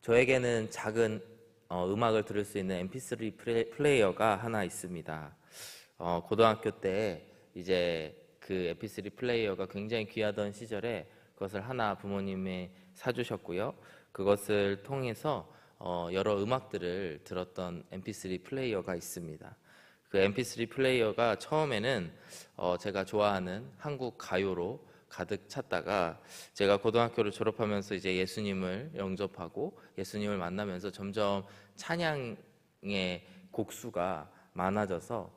저에게는 작은 음악을 들을 수 있는 MP3 플레이어가 하나 있습니다. 고등학교 때 이제 그 MP3 플레이어가 굉장히 귀하던 시절에 그것을 하나 부모님이 사주셨고요. 그것을 통해서 여러 음악들을 들었던 MP3 플레이어가 있습니다. 그 MP3 플레이어가 처음에는 제가 좋아하는 한국 가요로 가득 찼다가 제가 고등학교를 졸업하면서 이제 예수님을 영접하고 예수님을 만나면서 점점 찬양의 곡수가 많아져서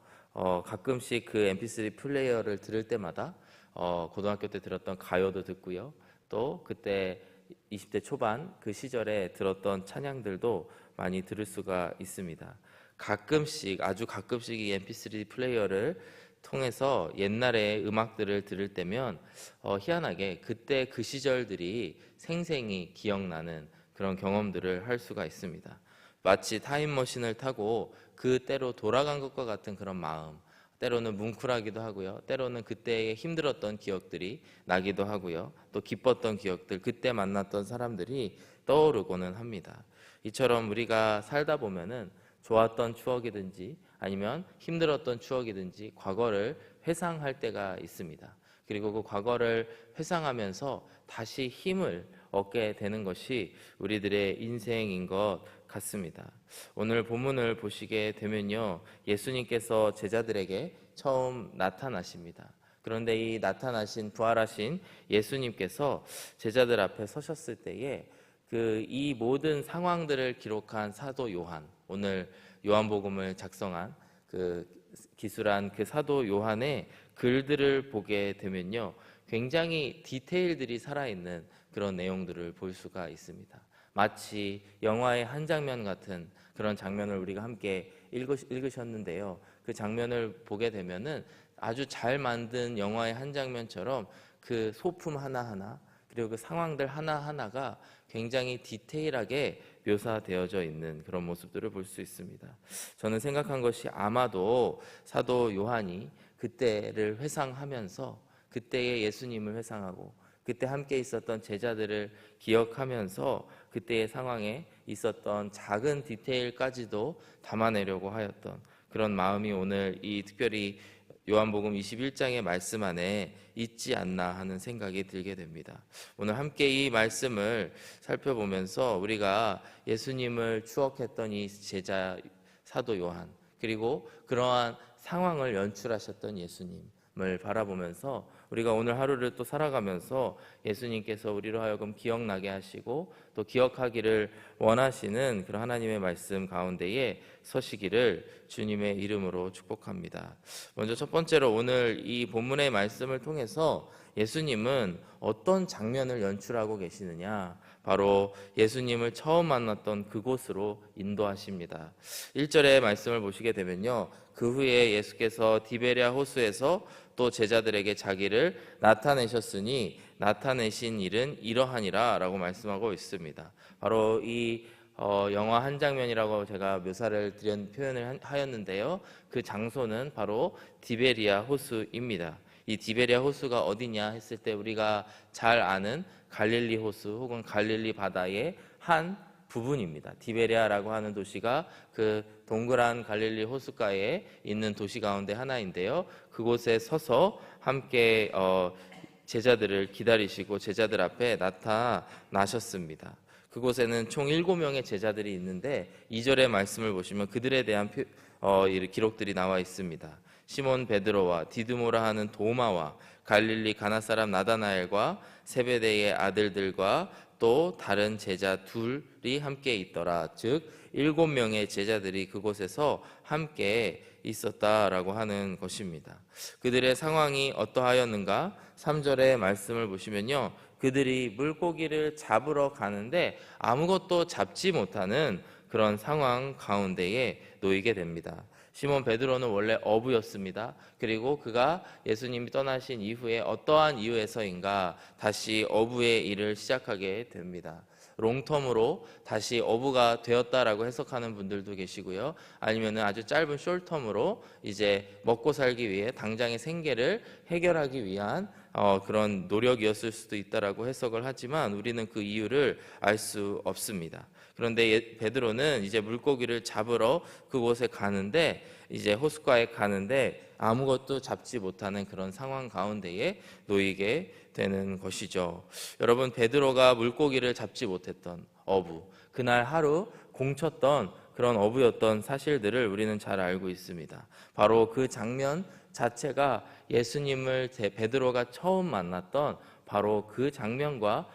가끔씩 그 MP3 플레이어를 들을 때마다 고등학교 때 들었던 가요도 듣고요. 또 그때 20대 초반 그 시절에 들었던 찬양들도 많이 들을 수가 있습니다. 가끔씩 아주 가끔씩 이 MP3 플레이어를 통해서 옛날의 음악들을 들을 때면 희한하게 그때 그 시절들이 생생히 기억나는 그런 경험들을 할 수가 있습니다. 마치 타임머신을 타고 그때로 돌아간 것과 같은 그런 마음, 때로는 뭉클하기도 하고요. 때로는 그때의 힘들었던 기억들이 나기도 하고요. 또 기뻤던 기억들, 그때 만났던 사람들이 떠오르고는 합니다. 이처럼 우리가 살다 보면은 좋았던 추억이든지 아니면 힘들었던 추억이든지 과거를 회상할 때가 있습니다. 그리고 그 과거를 회상하면서 다시 힘을 얻게 되는 것이 우리들의 인생인 것 같습니다. 오늘 본문을 보시게 되면요, 예수님께서 제자들에게 처음 나타나십니다. 그런데 이 나타나신 부활하신 예수님께서 제자들 앞에 서셨을 때에 이 모든 상황들을 기록한 사도 요한, 오늘 요한복음을 작성한 기술한 그 사도 요한의 글들을 보게 되면요, 굉장히 디테일들이 살아있는 그런 내용들을 볼 수가 있습니다. 마치 영화의 한 장면 같은 그런 장면을 우리가 함께 읽으셨는데요. 그 장면을 보게 되면은 아주 잘 만든 영화의 한 장면처럼 그 소품 하나하나 그리고 그 상황들 하나하나가 굉장히 디테일하게 묘사되어져 있는 그런 모습들을 볼 수 있습니다. 저는 생각한 것이 아마도 사도 요한이 그때를 회상하면서 그때의 예수님을 회상하고 그때 함께 있었던 제자들을 기억하면서 그때의 상황에 있었던 작은 디테일까지도 담아내려고 하였던 그런 마음이 오늘 이 특별히 요한복음 21장의 말씀 안에 있지 않나 하는 생각이 들게 됩니다. 오늘 함께 이 말씀을 살펴보면서 우리가 예수님을 추억했던 이 제자 사도 요한, 그리고 그러한 상황을 연출하셨던 예수님을 바라보면서 우리가 오늘 하루를 또 살아가면서 예수님께서 우리로 하여금 기억나게 하시고 또 기억하기를 원하시는 그런 하나님의 말씀 가운데에 서시기를 주님의 이름으로 축복합니다. 먼저 첫 번째로 오늘 이 본문의 말씀을 통해서 예수님은 어떤 장면을 연출하고 계시느냐, 바로 예수님을 처음 만났던 그곳으로 인도하십니다. 1절의 말씀을 보시게 되면요, 그 후에 예수께서 디베랴 호수에서 또 제자들에게 자기를 나타내셨으니 나타내신 일은 이러하니라 라고 말씀하고 있습니다. 바로 이 영화 한 장면이라고 제가 묘사를 드린 표현을 하였는데요, 그 장소는 바로 디베리아 호수입니다. 이 디베리아 호수가 어디냐 했을 때 우리가 잘 아는 갈릴리 호수 혹은 갈릴리 바다의 한 부분입니다. 디베리아라고 하는 도시가 그 동그란 갈릴리 호숫가에 있는 도시 가운데 하나인데요, 그곳에 서서 함께 제자들을 기다리시고 제자들 앞에 나타나셨습니다. 그곳에는 총 7명의 제자들이 있는데 2절의 말씀을 보시면 그들에 대한 기록들이 나와 있습니다. 시몬 베드로와 디드모라 하는 도마와 갈릴리 가나 사람 나다나엘과 세베대의 아들들과 또 다른 제자 둘이 함께 있더라. 즉 7명의 제자들이 그곳에서 함께 있었다라고 하는 것입니다. 그들의 상황이 어떠하였는가? 3절의 말씀을 보시면요, 그들이 물고기를 잡으러 가는데 아무것도 잡지 못하는 그런 상황 가운데에 놓이게 됩니다. 시몬 베드로는 원래 어부였습니다. 그리고 그가 예수님이 떠나신 이후에 어떠한 이유에서인가 다시 어부의 일을 시작하게 됩니다. 롱텀으로 다시 어부가 되었다라고 해석하는 분들도 계시고요, 아니면 아주 짧은 숄텀으로 이제 먹고 살기 위해 당장의 생계를 해결하기 위한 그런 노력이었을 수도 있다라고 해석을 하지만 우리는 그 이유를 알 수 없습니다. 그런데 베드로는 이제 물고기를 잡으러 그곳에 가는데 이제 호숫가에 가는데 아무것도 잡지 못하는 그런 상황 가운데에 놓이게 되는 것이죠. 여러분, 베드로가 물고기를 잡지 못했던 어부, 그날 하루 공쳤던 그런 어부였던 사실들을 우리는 잘 알고 있습니다. 바로 그 장면 자체가 예수님을 베드로가 처음 만났던 바로 그 장면과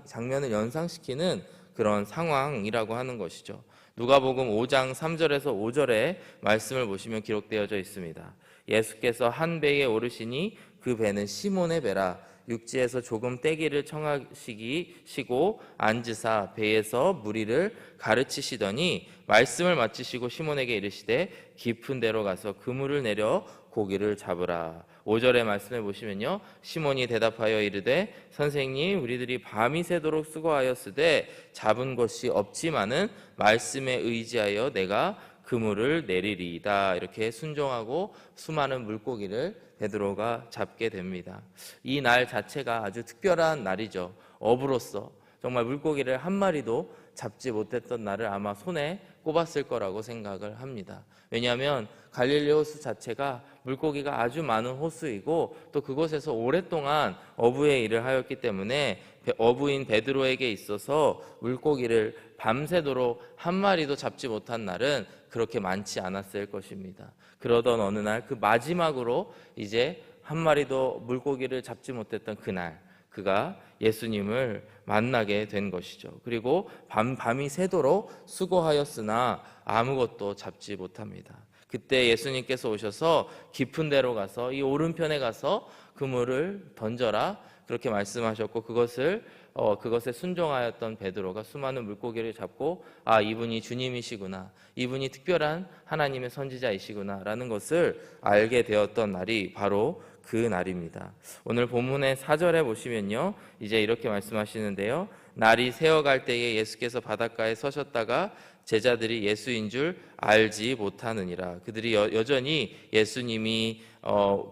장면을 연상시키는 그런 상황이라고 하는 것이죠. 누가복음 5장 3절에서 5절의 말씀을 보시면 기록되어져 있습니다. 예수께서 한 배에 오르시니 그 배는 시몬의 배라. 육지에서 조금 떼기를 청하시고 앉으사 배에서 무리를 가르치시더니 말씀을 마치시고 시몬에게 이르시되 깊은 데로 가서 그물을 내려 고기를 잡으라. 5절의 말씀을 보시면요, 시몬이 대답하여 이르되 선생님, 우리들이 밤이 새도록 수고하였으되 잡은 것이 없지만은 말씀에 의지하여 내가 그물을 내리리이다. 이렇게 순종하고 수많은 물고기를 베드로가 잡게 됩니다. 이 날 자체가 아주 특별한 날이죠. 어부로서 정말 물고기를 한 마리도 잡지 못했던 날을 아마 손에 꼽았을 거라고 생각을 합니다. 왜냐하면 갈릴리 호수 자체가 물고기가 아주 많은 호수이고 또 그곳에서 오랫동안 어부의 일을 하였기 때문에 어부인 베드로에게 있어서 물고기를 밤새도록 한 마리도 잡지 못한 날은 그렇게 많지 않았을 것입니다. 그러던 어느 날 그 마지막으로 이제 한 마리도 물고기를 잡지 못했던 그날 그가 예수님을 만나게 된 것이죠. 그리고 밤이 새도록 수고하였으나 아무것도 잡지 못합니다. 그때 예수님께서 오셔서 깊은 데로 가서 이 오른편에 가서 그물을 던져라 그렇게 말씀하셨고 그것에 순종하였던 베드로가 수많은 물고기를 잡고 이분이 주님이시구나, 이분이 특별한 하나님의 선지자이시구나 라는 것을 알게 되었던 날이 바로 그 날입니다. 오늘 본문의 4절에 보시면요, 이제 이렇게 말씀하시는데요, 날이 새어갈 때에 예수께서 바닷가에 서셨다가 제자들이 예수인 줄 알지 못하느니라. 그들이 여전히 예수님이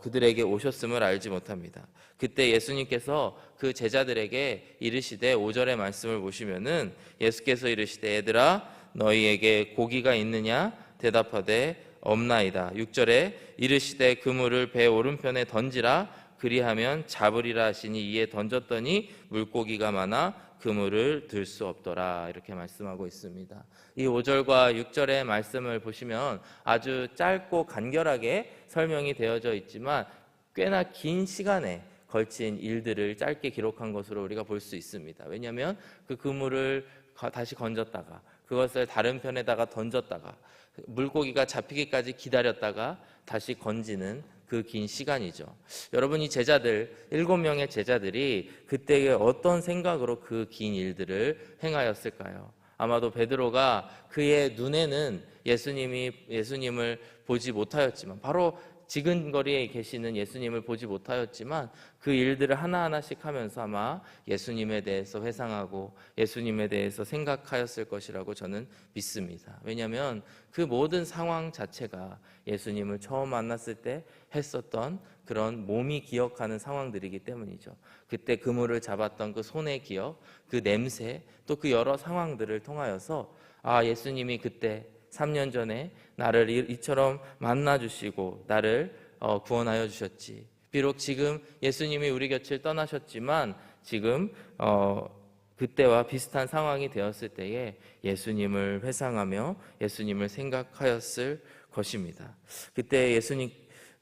그들에게 오셨음을 알지 못합니다. 그때 예수님께서 그 제자들에게 이르시되 5절의 말씀을 보시면은 예수께서 이르시되 얘들아 너희에게 고기가 있느냐 대답하되 없나이다. 6절에 이르시되 그물을 배 오른편에 던지라 그리하면 잡으리라 하시니 이에 던졌더니 물고기가 많아 그물을 들 수 없더라. 이렇게 말씀하고 있습니다. 이 5절과 6절의 말씀을 보시면 아주 짧고 간결하게 설명이 되어져 있지만 꽤나 긴 시간에 걸친 일들을 짧게 기록한 것으로 우리가 볼 수 있습니다. 왜냐하면 그 그물을 다시 건졌다가 그것을 다른 편에다가 던졌다가 물고기가 잡히기까지 기다렸다가 다시 건지는 그 긴 시간이죠. 여러분, 이 제자들 7명의 제자들이 그때에 어떤 생각으로 그 긴 일들을 행하였을까요? 아마도 베드로가 그의 눈에는 예수님을 보지 못하였지만 바로 지근거리에 계시는 예수님을 보지 못하였지만 그 일들을 하나하나씩 하면서 아마 예수님에 대해서 회상하고 예수님에 대해서 생각하였을 것이라고 저는 믿습니다. 왜냐하면 그 모든 상황 자체가 예수님을 처음 만났을 때 했었던 그런 몸이 기억하는 상황들이기 때문이죠. 그때 그물을 잡았던 그 손의 기억, 그 냄새, 또 그 여러 상황들을 통하여서 예수님이 그때 3년 전에 나를 이처럼 만나주시고 나를 구원하여 주셨지. 비록 지금 예수님이 우리 곁을 떠나셨지만 지금 그때와 비슷한 상황이 되었을 때에 예수님을 회상하며 예수님을 생각하였을 것입니다. 그때 예수님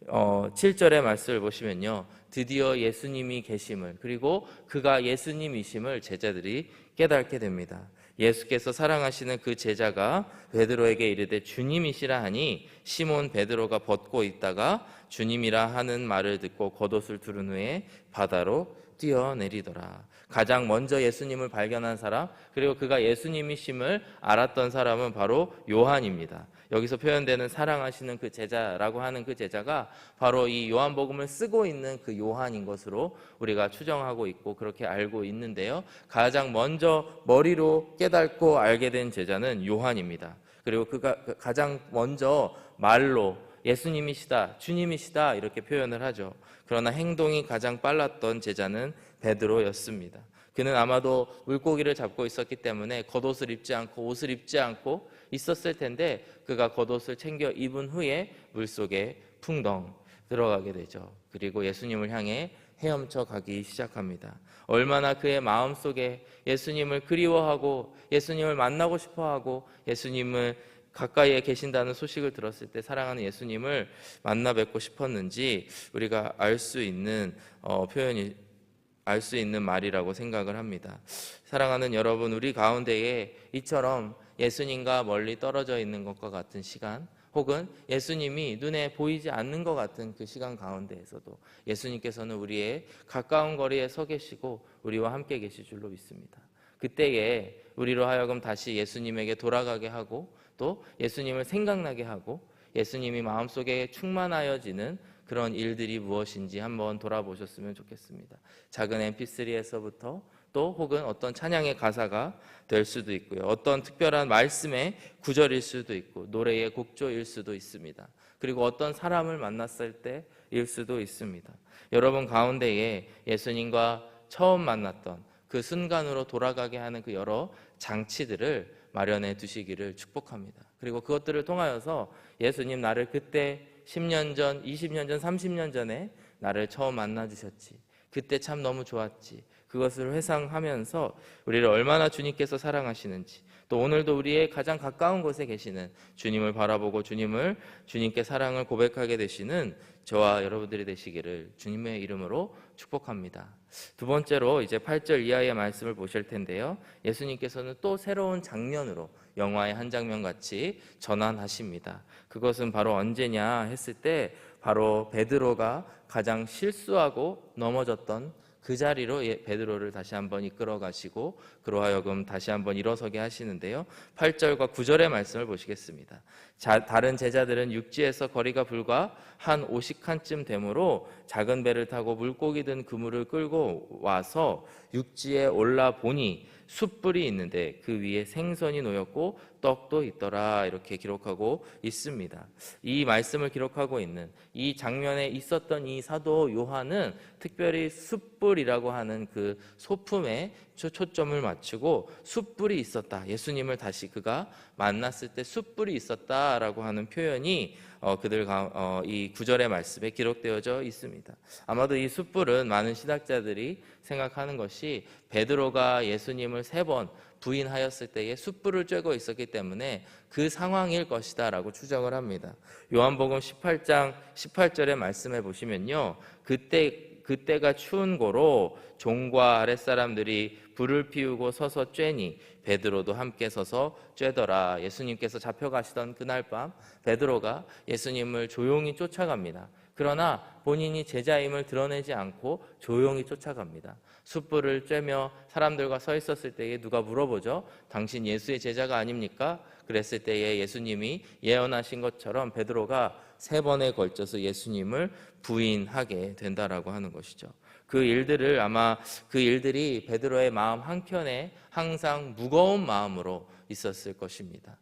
7절의 말씀을 보시면요, 드디어 예수님이 계심을 그리고 그가 예수님이심을 제자들이 깨닫게 됩니다. 예수께서 사랑하시는 그 제자가 베드로에게 이르되 주님이시라 하니 시몬 베드로가 벗고 있다가 주님이라 하는 말을 듣고 겉옷을 두른 후에 바다로 뛰어내리더라. 가장 먼저 예수님을 발견한 사람, 그리고 그가 예수님이심을 알았던 사람은 바로 요한입니다. 여기서 표현되는 사랑하시는 그 제자라고 하는 그 제자가 바로 이 요한복음을 쓰고 있는 그 요한인 것으로 우리가 추정하고 있고 그렇게 알고 있는데요, 가장 먼저 머리로 깨닫고 알게 된 제자는 요한입니다. 그리고 그가 가장 먼저 말로 예수님이시다, 주님이시다 이렇게 표현을 하죠. 그러나 행동이 가장 빨랐던 제자는 베드로였습니다. 그는 아마도 물고기를 잡고 있었기 때문에 겉옷을 입지 않고 옷을 입지 않고 있었을 텐데, 그가 겉옷을 챙겨 입은 후에 물속에 풍덩 들어가게 되죠. 그리고 예수님을 향해 헤엄쳐 가기 시작합니다. 얼마나 그의 마음속에 예수님을 그리워하고 예수님을 만나고 싶어하고 예수님을 가까이에 계신다는 소식을 들었을 때 사랑하는 예수님을 만나 뵙고 싶었는지 우리가 알 수 있는 알 수 있는 말이라고 생각을 합니다. 사랑하는 여러분, 우리 가운데에 이처럼 예수님과 멀리 떨어져 있는 것과 같은 시간, 혹은 예수님이 눈에 보이지 않는 것 같은 그 시간 가운데에서도 예수님께서는 우리의 가까운 거리에 서 계시고 우리와 함께 계실 줄로 믿습니다. 그때에 우리로 하여금 다시 예수님에게 돌아가게 하고 또 예수님을 생각나게 하고 예수님이 마음속에 충만하여지는 그런 일들이 무엇인지 한번 돌아보셨으면 좋겠습니다. 작은 mp3에서부터 또 혹은 어떤 찬양의 가사가 될 수도 있고요. 어떤 특별한 말씀의 구절일 수도 있고 노래의 곡조일 수도 있습니다. 그리고 어떤 사람을 만났을 때일 수도 있습니다. 여러분 가운데에 예수님과 처음 만났던 그 순간으로 돌아가게 하는 그 여러 장치들을 마련해 두시기를 축복합니다. 그리고 그것들을 통하여서 예수님, 나를 그때 10년 전, 20년 전, 30년 전에 나를 처음 만나 주셨지. 그때 참 너무 좋았지. 그것을 회상하면서 우리를 얼마나 주님께서 사랑하시는지, 또 오늘도 우리의 가장 가까운 곳에 계시는 주님을 바라보고 주님께 사랑을 고백하게 되시는 저와 여러분들이 되시기를 주님의 이름으로 축복합니다. 두 번째로 이제 8절 이하의 말씀을 보실 텐데요. 예수님께서는 또 새로운 장면으로 영화의 한 장면 같이 전환하십니다. 그것은 바로 언제냐 했을 때 바로 베드로가 가장 실수하고 넘어졌던 그 자리로 베드로를 다시 한번 이끌어 가시고 그로 하여금 다시 한번 일어서게 하시는데요. 8절과 9절의 말씀을 보시겠습니다. 다른 제자들은 육지에서 거리가 불과 한 50칸쯤 되므로 작은 배를 타고 물고기 든 그물을 끌고 와서 육지에 올라 보니 숯불이 있는데 그 위에 생선이 놓였고 떡도 있더라, 이렇게 기록하고 있습니다. 이 말씀을 기록하고 있는 이 장면에 있었던 이 사도 요한은 특별히 숯불이라고 하는 그 소품에 초점을 맞추고 숯불이 있었다, 예수님을 다시 그가 만났을 때 숯불이 있었다라고 하는 표현이 이 9절의 말씀에 기록되어져 있습니다. 아마도 이 숯불은 많은 신학자들이 생각하는 것이 베드로가 예수님을 3번 부인하였을 때에 숯불을 쬐고 있었기 때문에 그 상황일 것이다 라고 추정을 합니다. 요한복음 18장 18절의 말씀에 보시면요, 그때가 추운 고로 종과 아랫사람들이 불을 피우고 서서 쬐니 베드로도 함께 서서 쬐더라. 예수님께서 잡혀가시던 그날 밤 베드로가 예수님을 조용히 쫓아갑니다. 그러나 본인이 제자임을 드러내지 않고 조용히 쫓아갑니다. 숯불을 쬐며 사람들과 서 있었을 때에 누가 물어보죠. 당신 예수의 제자가 아닙니까? 그랬을 때에 예수님이 예언하신 것처럼 베드로가 3번에 걸쳐서 예수님을 부인하게 된다라고 하는 것이죠. 그 일들이 베드로의 마음 한켠에 항상 무거운 마음으로 있었을 것입니다.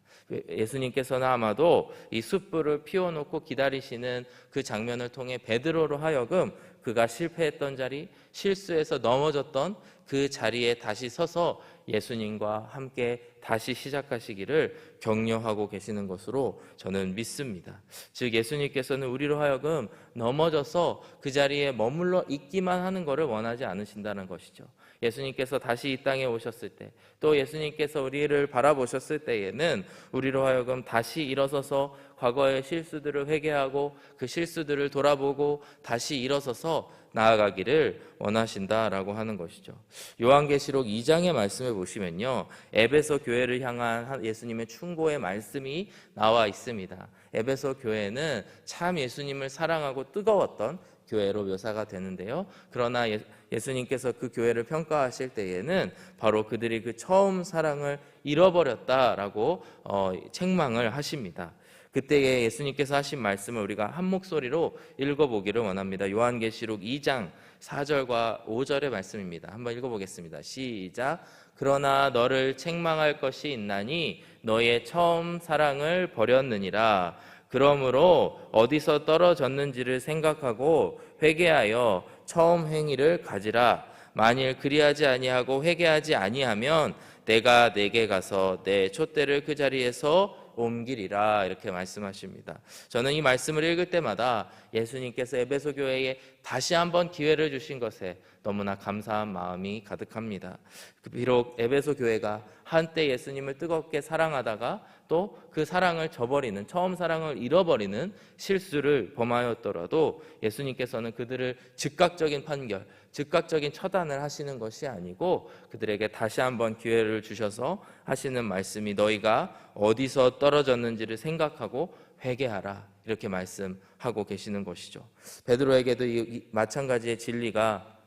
예수님께서는 아마도 이 숯불을 피워놓고 기다리시는 그 장면을 통해 베드로로 하여금 그가 실패했던 자리, 실수해서 넘어졌던 그 자리에 다시 서서 예수님과 함께 다시 시작하시기를 격려하고 계시는 것으로 저는 믿습니다. 즉 예수님께서는 우리로 하여금 넘어져서 그 자리에 머물러 있기만 하는 것을 원하지 않으신다는 것이죠. 예수님께서 다시 이 땅에 오셨을 때, 또 예수님께서 우리를 바라보셨을 때에는 우리로 하여금 다시 일어서서 과거의 실수들을 회개하고 그 실수들을 돌아보고 다시 일어서서 나아가기를 원하신다라고 하는 것이죠. 요한계시록 2장의 말씀을 보시면요, 에베소 교회를 향한 예수님의 충고의 말씀이 나와 있습니다. 에베소 교회는 참 예수님을 사랑하고 뜨거웠던 교회로 묘사가 되는데요. 그러나 예수님께서 그 교회를 평가하실 때에는 바로 그들이 그 처음 사랑을 잃어버렸다라고 책망을 하십니다. 그때에 예수님께서 하신 말씀을 우리가 한 목소리로 읽어보기를 원합니다. 요한계시록 2장 4절과 5절의 말씀입니다. 한번 읽어보겠습니다. 시작. 그러나 너를 책망할 것이 있나니 너의 처음 사랑을 버렸느니라. 그러므로 어디서 떨어졌는지를 생각하고 회개하여 처음 행위를 가지라. 만일 그리하지 아니하고 회개하지 아니하면 내가 내게 가서 내 촛대를 그 자리에서 옮기리라. 이렇게 말씀하십니다. 저는 이 말씀을 읽을 때마다 예수님께서 에베소 교회에 다시 한번 기회를 주신 것에 너무나 감사한 마음이 가득합니다. 비록 에베소 교회가 한때 예수님을 뜨겁게 사랑하다가 또 그 사랑을 저버리는, 처음 사랑을 잃어버리는 실수를 범하였더라도 예수님께서는 그들을 즉각적인 판결, 즉각적인 처단을 하시는 것이 아니고 그들에게 다시 한번 기회를 주셔서 하시는 말씀이 너희가 어디서 떨어졌는지를 생각하고 회개하라, 이렇게 말씀하고 계시는 것이죠. 베드로에게도 마찬가지의 진리가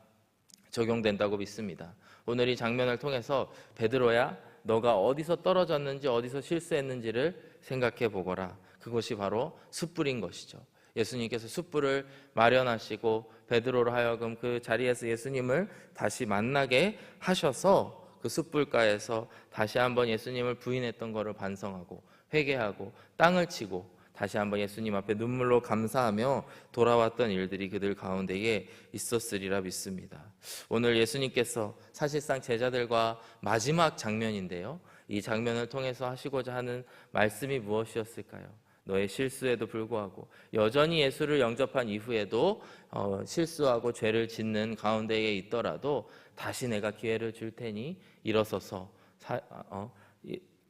적용된다고 믿습니다. 오늘 이 장면을 통해서 베드로야, 너가 어디서 떨어졌는지 어디서 실수했는지를 생각해 보거라. 그것이 바로 숯불인 것이죠. 예수님께서 숯불을 마련하시고 베드로로 하여금 그 자리에서 예수님을 다시 만나게 하셔서 그 숯불가에서 다시 한번 예수님을 부인했던 것을 반성하고 회개하고 땅을 치고 다시 한번 예수님 앞에 눈물로 감사하며 돌아왔던 일들이 그들 가운데에 있었으리라 믿습니다. 오늘 예수님께서 사실상 제자들과 마지막 장면인데요, 이 장면을 통해서 하시고자 하는 말씀이 무엇이었을까요? 너의 실수에도 불구하고 여전히 예수를 영접한 이후에도 실수하고 죄를 짓는 가운데에 있더라도 다시 내가 기회를 줄 테니 일어서서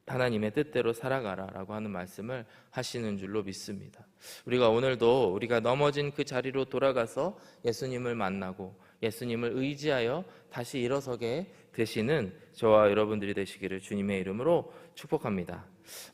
하나님의 뜻대로 살아가라라고 하는 말씀을 하시는 줄로 믿습니다. 우리가 오늘도 우리가 넘어진 그 자리로 돌아가서 예수님을 만나고 예수님을 의지하여 다시 일어서게 되시는 저와 여러분들이 되시기를 주님의 이름으로 축복합니다.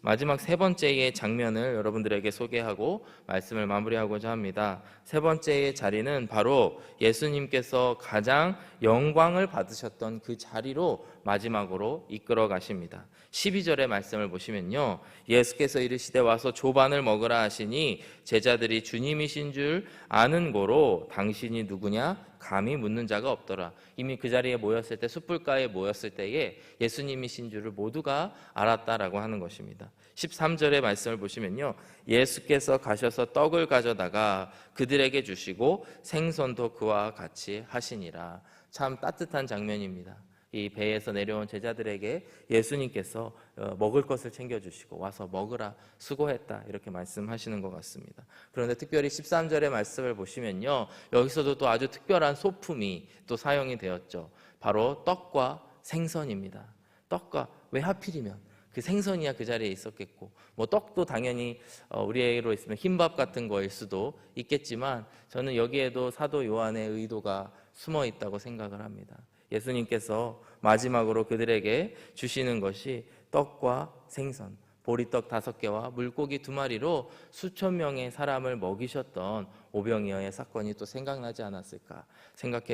마지막 세 번째의 장면을 여러분들에게 소개하고 말씀을 마무리하고자 합니다. 세 번째의 자리는 바로 예수님께서 가장 영광을 받으셨던 그 자리로 마지막으로 이끌어 가십니다. 12절의 말씀을 보시면요, 예수께서 이르시되 와서 조반을 먹으라 하시니 제자들이 주님이신 줄 아는 고로 당신이 누구냐 감히 묻는 자가 없더라. 이미 그 자리에 모였을 때, 숯불가에 모였을 때에 예수님이신 줄을 모두가 알았다라고 하는 것입니다. 13절의 말씀을 보시면요, 예수께서 가셔서 떡을 가져다가 그들에게 주시고 생선도 그와 같이 하시니라. 참 따뜻한 장면입니다. 이 배에서 내려온 제자들에게 예수님께서 먹을 것을 챙겨주시고 와서 먹으라, 수고했다, 이렇게 말씀하시는 것 같습니다. 그런데 특별히 13절의 말씀을 보시면요, 여기서도 또 아주 특별한 소품이 또 사용이 되었죠. 바로 떡과 생선입니다. 떡과, 왜 하필이면 그 생선이야 그 자리에 있었겠고, 뭐 떡도 당연히 우리로 있으면 흰밥 같은 거일 수도 있겠지만 저는 여기에도 사도 요한의 의도가 숨어 있다고 생각을 합니다. 예수님께서 마지막으로 그들에게 주시는 것이 떡과 생선, 보리떡 5개와 물고기 2마리로 수천 명의 사람을 먹이셨던 오병이어의 사건이 또 생각나지 않았을까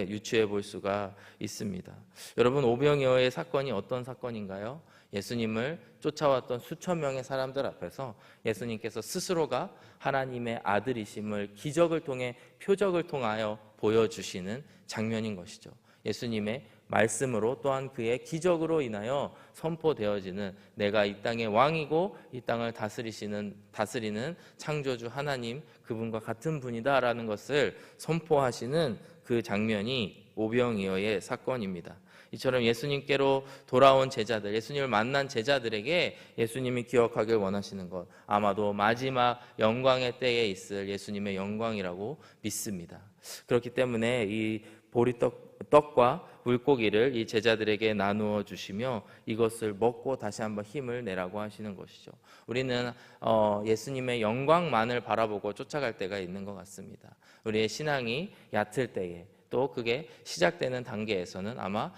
유추해 볼 수가 있습니다. 여러분, 오병이어의 사건이 어떤 사건인가요? 예수님을 쫓아왔던 수천 명의 사람들 앞에서 예수님께서 스스로가 하나님의 아들이심을 기적을 통해, 표적을 통하여 보여주시는 장면인 것이죠. 예수님의 말씀으로 또한 그의 기적으로 인하여 선포되어지는 내가 이 땅의 왕이고 이 땅을 다스리는 창조주 하나님, 그분과 같은 분이다라는 것을 선포하시는 그 장면이 오병이어의 사건입니다. 이처럼 예수님께로 돌아온 제자들, 예수님을 만난 제자들에게 예수님이 기억하길 원하시는 것, 아마도 마지막 영광의 때에 있을 예수님의 영광이라고 믿습니다. 그렇기 때문에 이 떡과 물고기를 이 제자들에게 나누어 주시며 이것을 먹고 다시 한번 힘을 내라고 하시는 것이죠. 우리는 예수님의 영광만을 바라보고 쫓아갈 때가 있는 것 같습니다. 우리의 신앙이 얕을 때에, 또 그게 시작되는 단계에서는 아마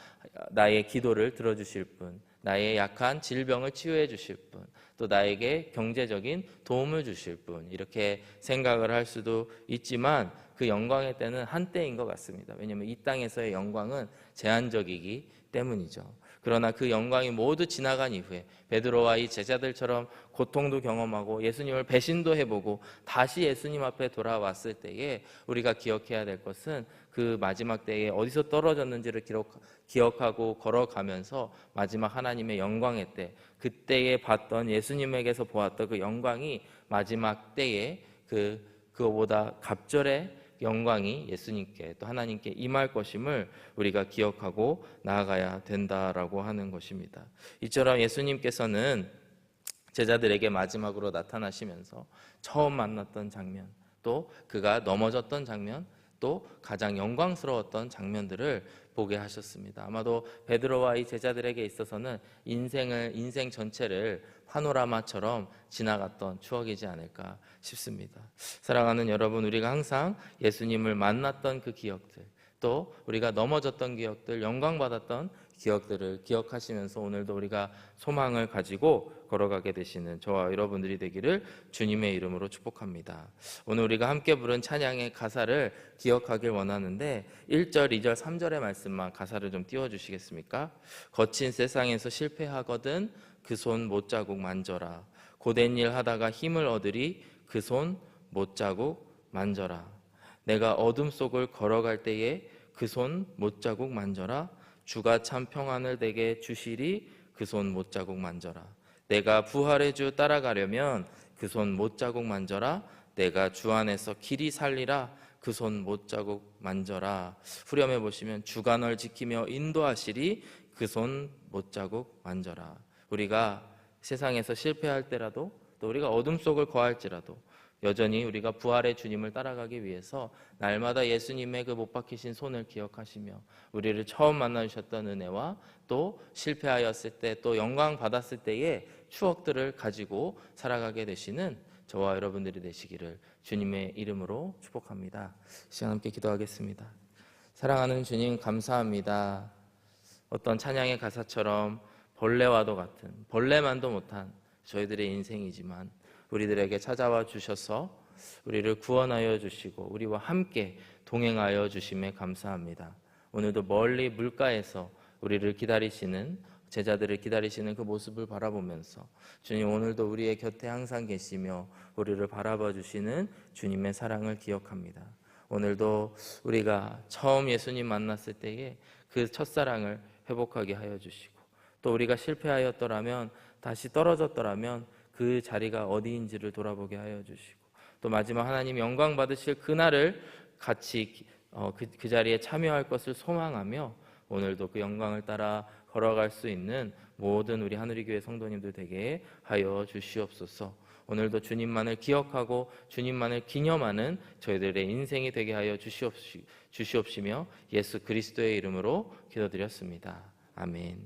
나의 기도를 들어주실 분, 나의 약한 질병을 치유해 주실 분, 또 나에게 경제적인 도움을 주실 분, 이렇게 생각을 할 수도 있지만 그 영광의 때는 한때인 것 같습니다. 왜냐하면 이 땅에서의 영광은 제한적이기 때문이죠. 그러나 그 영광이 모두 지나간 이후에 베드로와 이 제자들처럼 고통도 경험하고 예수님을 배신도 해보고 다시 예수님 앞에 돌아왔을 때에 우리가 기억해야 될 것은 그 마지막 때에 어디서 떨어졌는지를 기억하고 걸어가면서 마지막 하나님의 영광의 때, 그때에 봤던 예수님에게서 보았던 그 영광이 마지막 때에 그거보다 갑절의 영광이 예수님께 또 하나님께 임할 것임을 우리가 기억하고 나아가야 된다라고 하는 것입니다. 이처럼 예수님께서는 제자들에게 마지막으로 나타나시면서 처음 만났던 장면, 또 그가 넘어졌던 장면, 또 가장 영광스러웠던 장면들을 보게 하셨습니다. 아마도 베드로와 이 제자들에게 있어서는 인생 전체를 파노라마처럼 지나갔던 추억이지 않을까 싶습니다. 사랑하는 여러분, 우리가 항상 예수님을 만났던 그 기억들, 또 우리가 넘어졌던 기억들, 영광받았던 기억들을 기억하시면서 오늘도 우리가 소망을 가지고 걸어가게 되시는 저와 여러분들이 되기를 주님의 이름으로 축복합니다. 오늘 우리가 함께 부른 찬양의 가사를 기억하길 원하는데 1절, 2절, 3절의 말씀만 가사를 좀 띄워주시겠습니까? 거친 세상에서 실패하거든 그 손 못자국 만져라. 고된 일 하다가 힘을 얻으리 그 손 못자국 만져라. 내가 어둠 속을 걸어갈 때에 그 손 못자국 만져라. 주가 참 평안을 내게 주시리 그 손 못자국 만져라. 내가 부활의 주 따라가려면 그 손 못자국 만져라. 내가 주 안에서 길이 살리라 그 손 못자국 만져라. 후렴해 보시면 주가 널 지키며 인도하시리 그 손 못자국 만져라. 우리가 세상에서 실패할 때라도, 또 우리가 어둠 속을 거할지라도 여전히 우리가 부활의 주님을 따라가기 위해서 날마다 예수님의 그 못 박히신 손을 기억하시며 우리를 처음 만나주셨던 은혜와 또 실패하였을 때, 또 영광 받았을 때의 추억들을 가지고 살아가게 되시는 저와 여러분들이 되시기를 주님의 이름으로 축복합니다. 시간 함께 기도하겠습니다. 사랑하는 주님, 감사합니다. 어떤 찬양의 가사처럼 벌레와도 같은, 벌레만도 못한 저희들의 인생이지만 우리들에게 찾아와 주셔서 우리를 구원하여 주시고 우리와 함께 동행하여 주심에 감사합니다. 오늘도 멀리 물가에서 우리를 기다리시는, 제자들을 기다리시는 그 모습을 바라보면서 주님, 오늘도 우리의 곁에 항상 계시며 우리를 바라봐 주시는 주님의 사랑을 기억합니다. 오늘도 우리가 처음 예수님 만났을 때에 그 첫사랑을 회복하게 하여 주시고, 또 우리가 실패하였더라면, 다시 떨어졌더라면 그 자리가 어디인지를 돌아보게 하여 주시고, 또 마지막 하나님 영광 받으실 그날을 같이 그 자리에 참여할 것을 소망하며 오늘도 그 영광을 따라 걸어갈 수 있는 모든 우리 하늘이교회 성도님들 되게 하여 주시옵소서. 오늘도 주님만을 기억하고 주님만을 기념하는 저희들의 인생이 되게 하여 주시옵시며 예수 그리스도의 이름으로 기도드렸습니다. 아멘.